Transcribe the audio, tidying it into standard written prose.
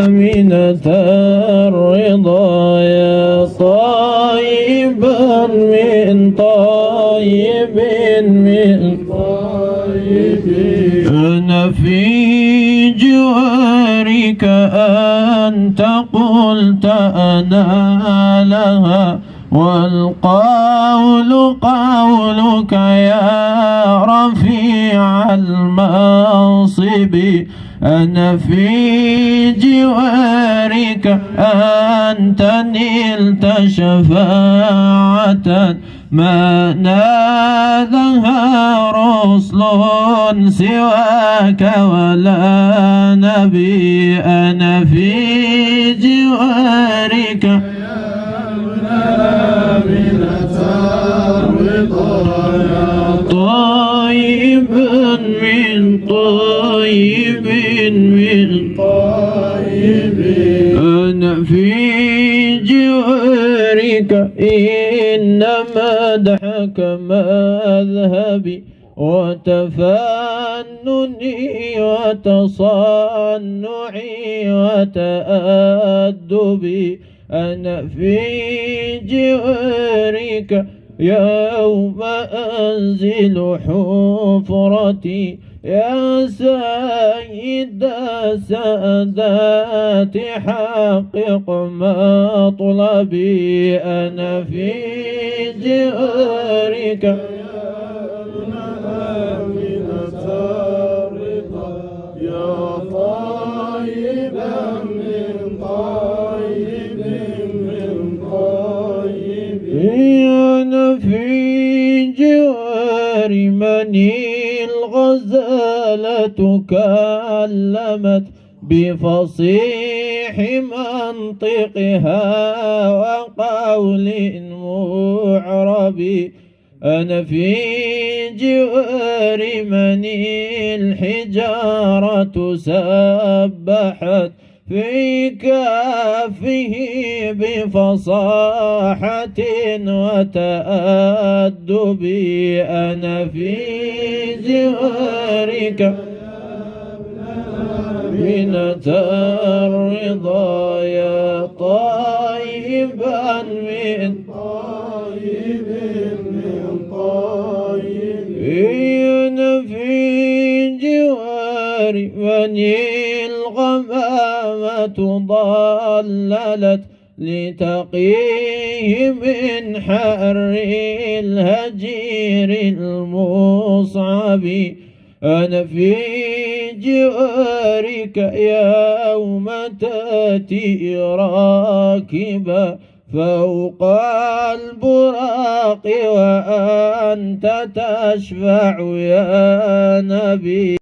آمنة الرضا يا طيبا من طيب من طيب. أنا في جوارك أنت قلت أنا لها، والقول قولك يا رفيع المنصب. أنا في جوارك أنت نلت شفاعة ما نالها رسل سواك ولا نبي. أنا في جوارك آمنة الرضا يا طيب من طيب من طيب. أنا في جوارك إن مدحك مذهبي وتفنني وتصنعي وتأدبي. أنا في جوارك يوم أنزل حفرتي يا سيد السادات حقق مطلبي. أنا في جوارك آمنة الرضا يا طيبا من طيب من طيب. أنا في جوار من الغزالة كلمت بفصيح منطقها وقول معرب. أنا في جوار من الحجارة سبحت في كافه بفصاحة وتأدب. أنا في جوارك آمنة الرضا يا طيبا من طيب من طيب. أنا في جوار من الغمامة ضللت لتقيه من حر الهجير المصعب. أنا في جوارك يوم تأتي راكبا فوق البراق وأنت تشفع يا نبي.